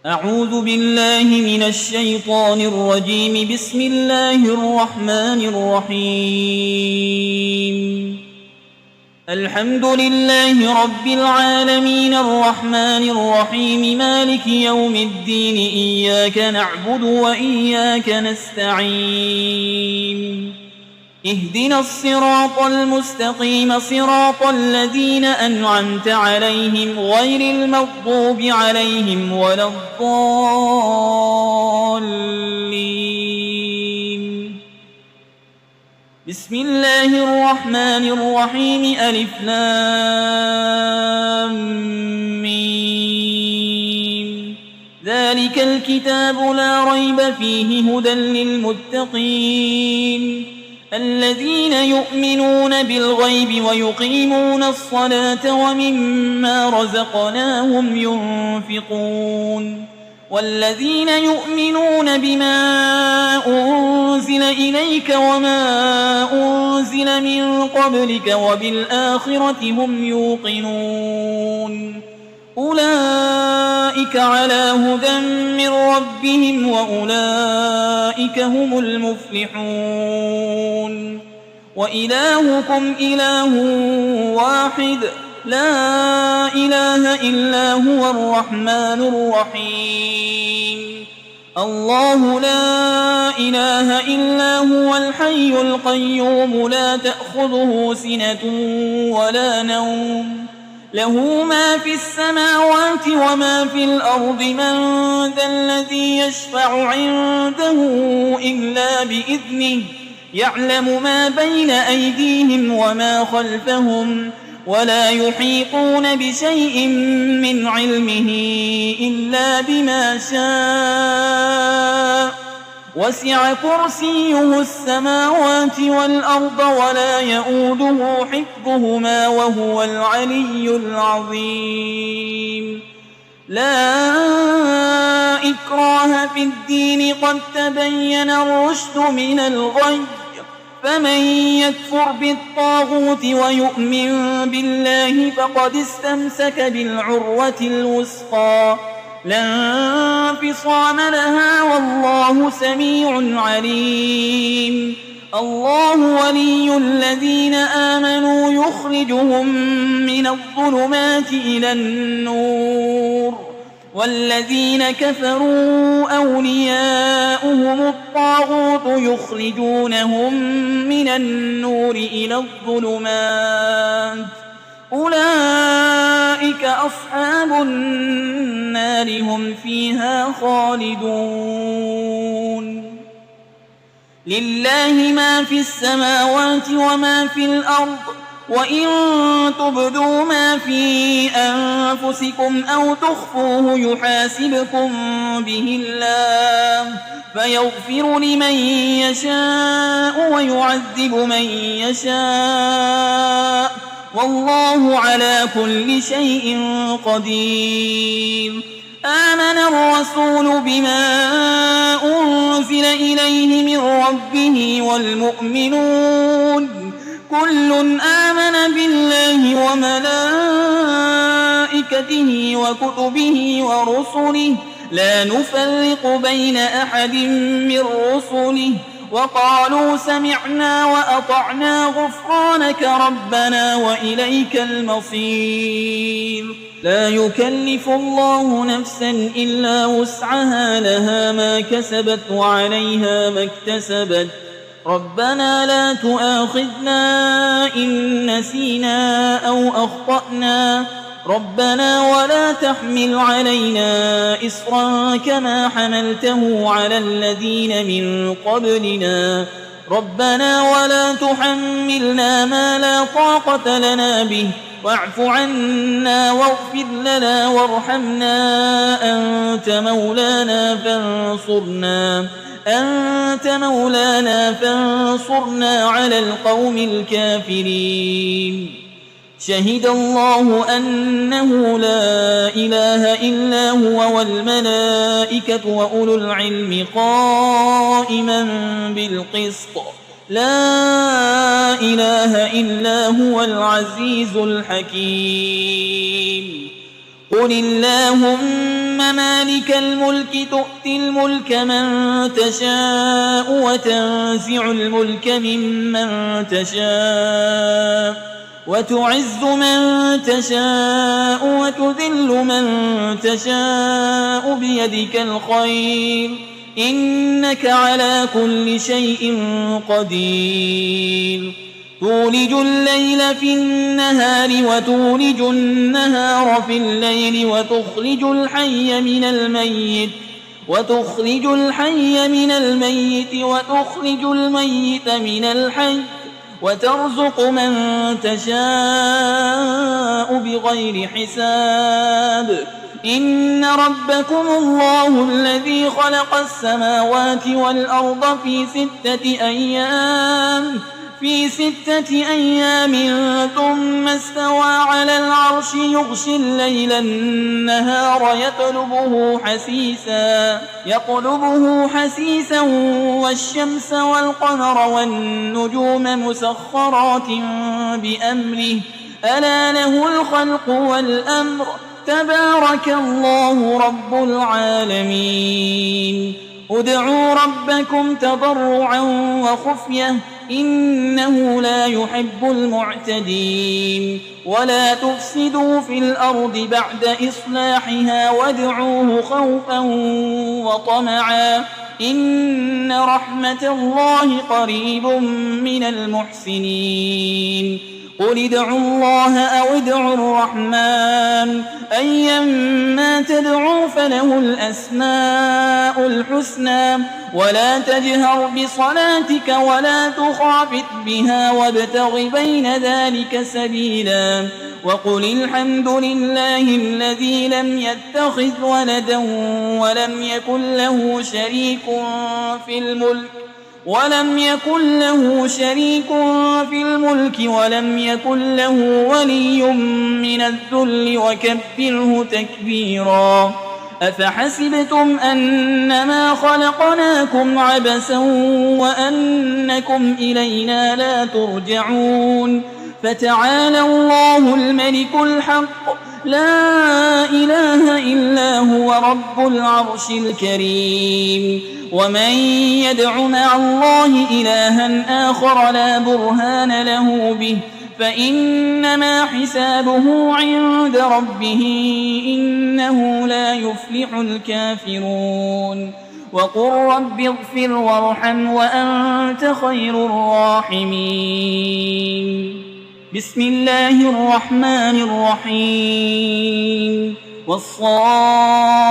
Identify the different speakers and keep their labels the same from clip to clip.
Speaker 1: أعوذ بالله من الشيطان الرجيم. بسم الله الرحمن الرحيم. الحمد لله رب العالمين الرحمن الرحيم مالك يوم الدين. إياك نعبد وإياك نستعين. اهدنا الصراط المستقيم صراط الذين أنعمت عليهم غير المغضوب عليهم ولا الضالين. بسم الله الرحمن الرحيم. ألف لام ميم. ذلك الكتاب لا ريب فيه هدى للمتقين الذين يؤمنون بالغيب ويقيمون الصلاة ومما رزقناهم ينفقون والذين يؤمنون بما أنزل إليك وما أنزل من قبلك وبالآخرة هم يوقنون أولئك على هدى من ربهم وأولئك هم المفلحون. وإلهكم إله واحد لا إله إلا هو الرحمن الرحيم. الله لا إله إلا هو الحي القيوم لا تأخذه سنة ولا نوم له ما في السماوات وما في الأرض. من ذا الذي يشفع عنده إلا بإذنه يعلم ما بين أيديهم وما خلفهم ولا يحيطون بشيء من علمه إلا بما شاء. وسع كرسيه السماوات والأرض ولا يؤوده حفظهما وهو العلي العظيم. لا إكراه في الدين قد تبين الرشد من الغي. فمن يكفر بالطاغوت ويؤمن بالله فقد استمسك بالعروة الوثقى لا انفصام لها والله سميع عليم. الله ولي الذين آمنوا يخرجهم من الظلمات إلى النور والذين كفروا أولياؤهم الطاغوت يخرجونهم من النور إلى الظلمات أولئك أصحاب النار هم فيها خالدون. لله ما في السماوات وما في الأرض وإن تبدوا ما في أنفسكم أو تخفوه يحاسبكم به الله فيغفر لمن يشاء ويعذب من يشاء والله على كل شيء قدير. آمن الرسول بما أنزل إليه من ربه والمؤمنون كل آمن بالله وملائكته وكتبه ورسله لا نفرق بين أحد من رسله وقالوا سمعنا وأطعنا غفرانك ربنا وإليك المصير. لا يكلف الله نفسا إلا وسعها لها ما كسبت وعليها ما اكتسبت. ربنا لا تؤاخذنا إن نسينا أو أخطأنا ربنا ولا تحمل علينا إصرا كما حملته على الذين من قبلنا ربنا ولا تحملنا ما لا طاقة لنا به واعف عنا واغفر لنا وارحمنا أنت مولانا فانصرنا على القوم الكافرين. شهد الله أنه لا إله إلا هو والملائكة وأولو العلم قائما بالقسط لا إله إلا هو العزيز الحكيم. قل اللهم مالك الملك تؤتي الملك من تشاء وتنزع الملك ممن تشاء وتعز من تشاء وتذل من تشاء بيدك الخير إنك على كل شيء قدير تولج الليل في النهار وتولج النهار في الليل وتخرج الحي من الميت وتخرج الميت من الحي وترزق من تشاء بغير حساب إن ربكم الله الذي خلق السماوات والأرض في 6 أيام ثم استوى على العرش يغشي الليل النهار يطلبه حسيسا والشمس والقمر والنجوم مسخرات بأمره ألا له الخلق والأمر تبارك الله رب العالمين ادعوا ربكم تضرعا وخفية إنه لا يحب المعتدين ولا تفسدوا في الأرض بعد إصلاحها وادعوه خوفا وطمعا إن رحمة الله قريب من المحسنين قل ادعوا الله أو ادعوا الرحمن أيما تدعوا فله الأسماء الحسنى ولا تجهر بصلاتك ولا تخافت بها وابتغ بين ذلك سبيلا وقل الحمد لله الذي لم يتخذ ولدا ولم يكن له شريك في الملك ولم يكن له ولي من الذل وكبره تكبيرا أفحسبتم أنما خلقناكم عبثا وأنكم إلينا لا ترجعون فتعالى الله الملك الحق لا إله إلا هو رب العرش الكريم ومن يدع مع الله إلها آخر لا برهان له به فإنما حسابه عند ربه إنه لا يفلح الكافرون وقل رب اغفر وارحم وأنت خير الراحمين بسم الله الرحمن الرحيم والصافات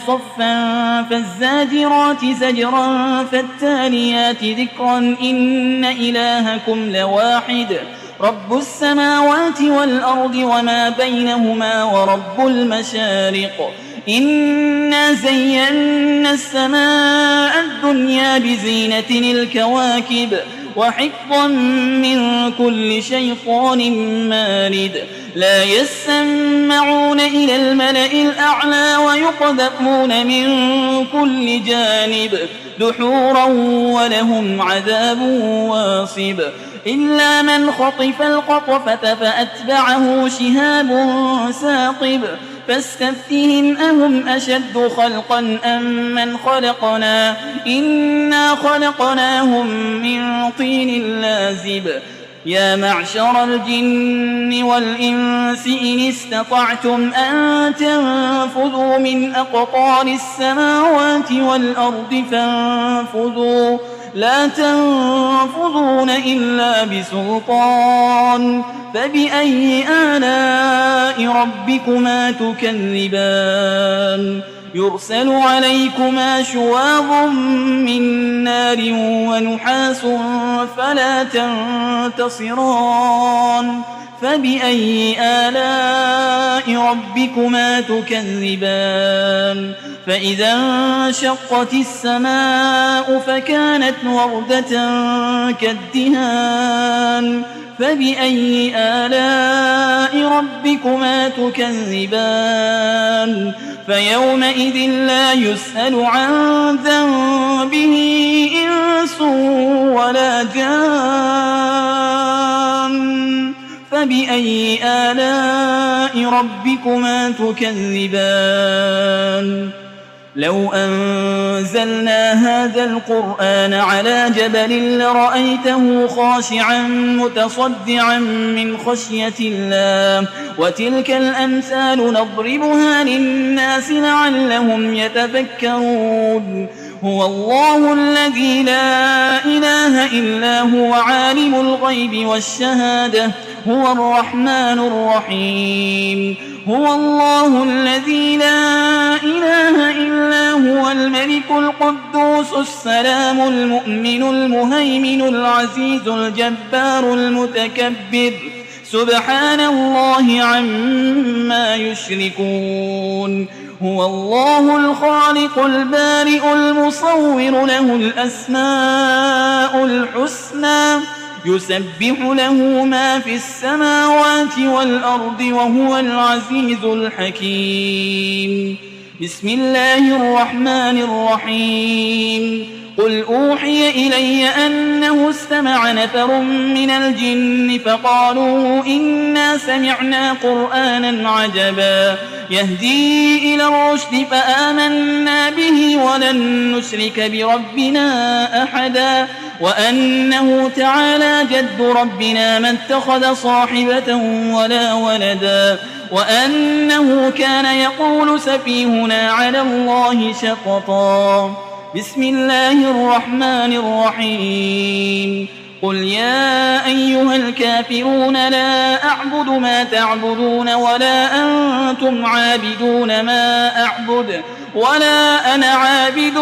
Speaker 1: صفا فالزاجرات زجرا فالتاليات ذكرا إن إلهكم لواحد رب السماوات والأرض وما بينهما ورب المشارق إنا زينا السماء الدنيا بزينة الكواكب وحفظا من كل شيطان مارد لا يسمعون إلى الملأ الأعلى ويقذفون من كل جانب دحورا ولهم عذاب واصب إلا من خطف الخطفة فأتبعه شهاب ثاقب فاستفتهم أهم أشد خلقا أم من خلقنا إنا خلقناهم من طين لازب يا معشر الجن والإنس إن استطعتم أن تنفذوا من أقطار السماوات والأرض فانفذوا لا تنفذون إلا بسلطان فبأي آلاء ربكما تكذبان يرسل عليكما شواظ من نار ونحاس فلا تنتصران فبأي آلاء ربكما تكذبان فإذا انشقت السماء فكانت وردة كالدهان فبأي آلاء ربكما تكذبان فيومئذ لا يسأل عن ذنبه إنس ولا جان فبأي آلاء ربكما تكذبان لو أنزلنا هذا القرآن على جبل لرأيته خاشعا متصدعا من خشية الله وتلك الأمثال نضربها للناس لعلهم يتفكرون هو الله الذي لا إله إلا هو عالم الغيب والشهادة هو الرحمن الرحيم هو الله الذي لا إله إلا هو الملك القدوس السلام المؤمن المهيمن العزيز الجبار المتكبر سبحان الله عما يشركون هو الله الخالق البارئ المصور له الأسماء الحسنى يسبح له ما في السماوات والأرض وهو العزيز الحكيم بسم الله الرحمن الرحيم قل أوحي إلي أنه استمع نفر من الجن فقالوا إنا سمعنا قرآنا عجبا يهدي إلى الرشد فآمنا به ولن نشرك بربنا أحدا وأنه تعالى جد ربنا ما اتخذ صاحبة ولا ولدا وأنه كان يقول سفيهنا على الله شططا بسم الله الرحمن الرحيم قل يا أيها الكافرون لا أعبد ما تعبدون ولا أنتم عابدون ما أعبد ولا أنا عابد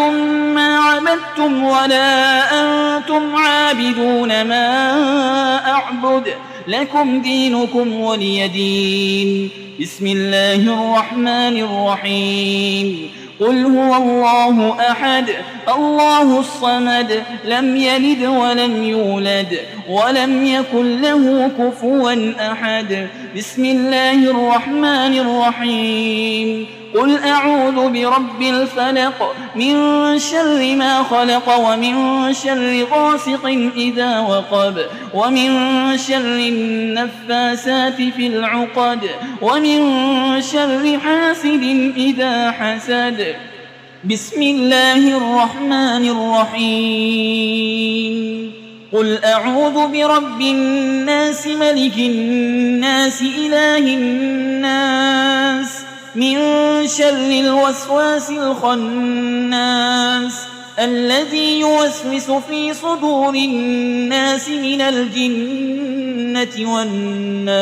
Speaker 1: ما عبدتم ولا أنتم عابدون ما أعبد لكم دينكم ولي دين بسم الله الرحمن الرحيم قل هو الله أحد الله الصمد لم يلد ولم يولد ولم يكن له كفوا أحد بسم الله الرحمن الرحيم قل أعوذ برب الفلق من شر ما خلق ومن شر غاسق إذا وقب ومن شر النفاسات في العقد ومن شر حاسد إذا حسد بسم الله الرحمن الرحيم قل أعوذ برب الناس ملك الناس إله الناس من شر الوسواس الخناس الذي يوسوس في صدور الناس من الجنة والناس